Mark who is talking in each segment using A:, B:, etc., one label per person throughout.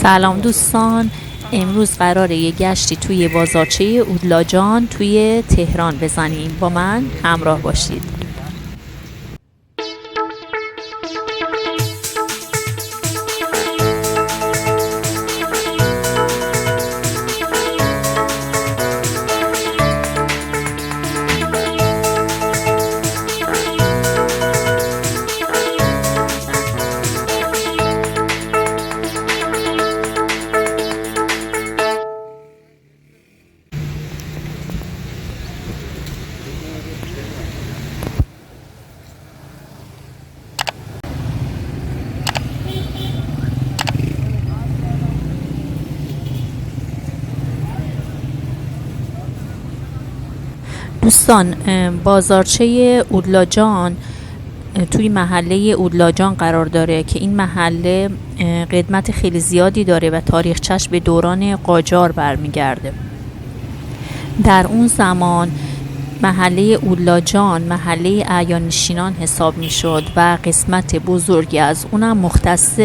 A: سلام دوستان، امروز قراره یه گشتی توی بازارچه اودلاجان توی تهران بزنیم. با من همراه باشید. دوستان، بازارچه اودلاجان توی محله اودلاجان قرار داره که این محله قدمت خیلی زیادی داره و تاریخچش به دوران قاجار برمیگرده. در اون زمان محله اودلاجان محله اعیان‌نشینان حساب می شد و قسمت بزرگی از اونم مختص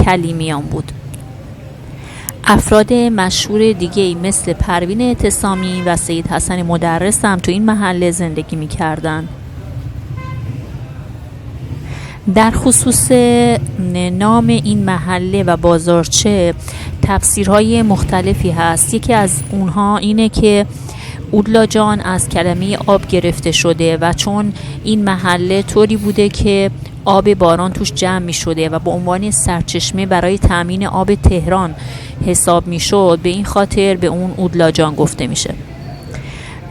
A: کلیمیان بود. افراد مشهور دیگه‌ای مثل پروین اعتصامی و سید حسن مدرس هم تو این محله زندگی می‌کردن. در خصوص نام این محله و بازارچه تفسیرهای مختلفی هست. یکی از اونها اینه که اودلاجان از کلمه آب گرفته شده و چون این محله طوری بوده که آب باران توش جمع می شده و به عنوان سرچشمه برای تامین آب تهران حساب می شد، به این خاطر به اون اودلاجان گفته میشه.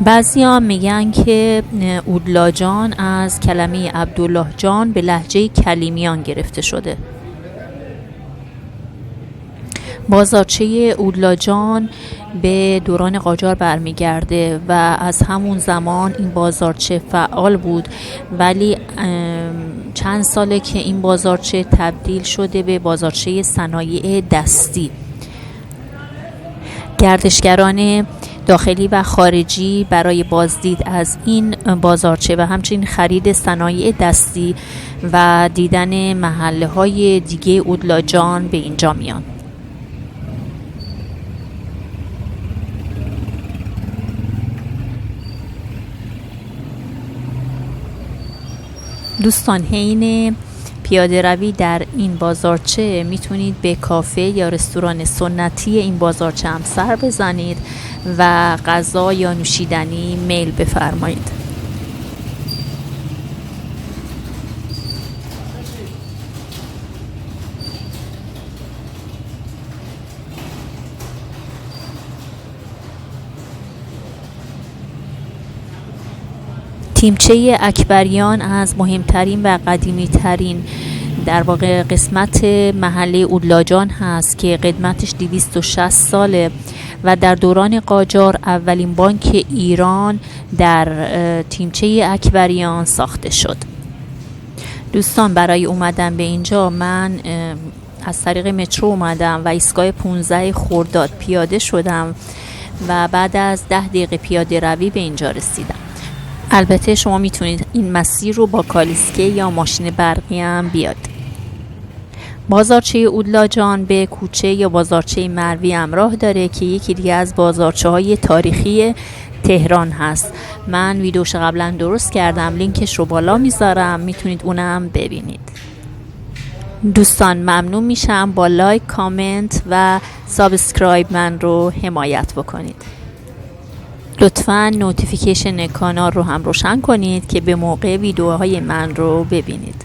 A: بعضی ها میگن که اودلاجان از کلمه عبدالله جان به لهجه کلیمیان گرفته شده. بازارچه اودلاجان به دوران قاجار برمیگرده و از همون زمان این بازارچه فعال بود، ولی چند ساله که این بازارچه تبدیل شده به بازارچه صنایع دستی. گردشگران داخلی و خارجی برای بازدید از این بازارچه و همچنین خرید صنایع دستی و دیدن محله های دیگه اودلاجان به اینجا میان. دوستان، حین پیاده روی در این بازارچه میتونید به کافه یا رستوران سنتی این بازارچه هم سر بزنید و غذا یا نوشیدنی میل بفرمایید. تیمچه اکبریان از مهمترین و قدیمی ترین در واقع قسمت محله اودلاجان هست که قدمتش 260 ساله و در دوران قاجار اولین بانک ایران در تیمچه اکبریان ساخته شد. دوستان، برای اومدن به اینجا من از طریق مترو اومدم و ایستگاه 15 خرداد پیاده شدم و بعد از 10 دقیقه پیاده روی به اینجا رسیدم. البته شما میتونید این مسیر رو با کالسکه یا ماشین برقی هم بیاد. بازارچه اودلاجان به کوچه یا بازارچه مروی هم راه داره که یکی دیگه از بازارچه های تاریخی تهران هست. من ویدیوش قبلا درست کردم، لینکش رو بالا میذارم، میتونید اونم ببینید. دوستان، ممنون میشم با لایک، کامنت و سابسکرایب من رو حمایت بکنید. لطفاً نوتیفیکیشن کانال رو هم روشن کنید که به موقع ویدیوهای من رو ببینید.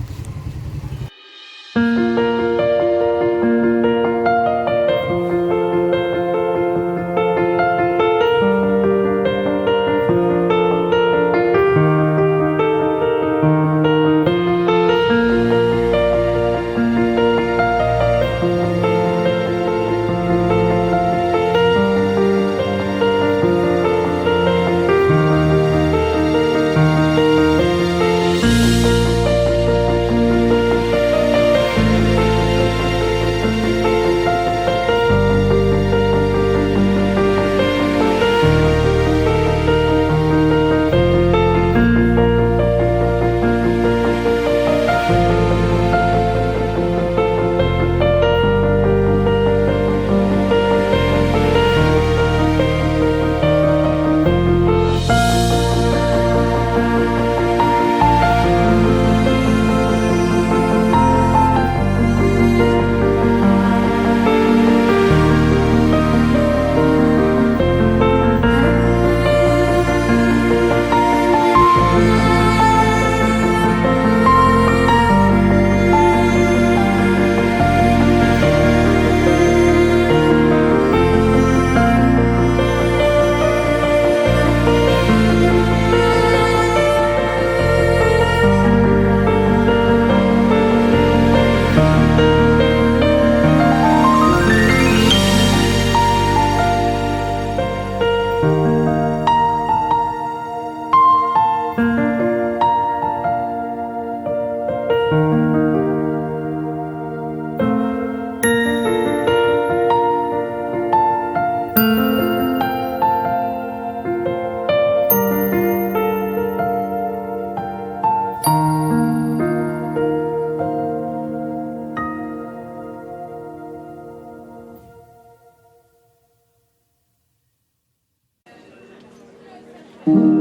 B: you.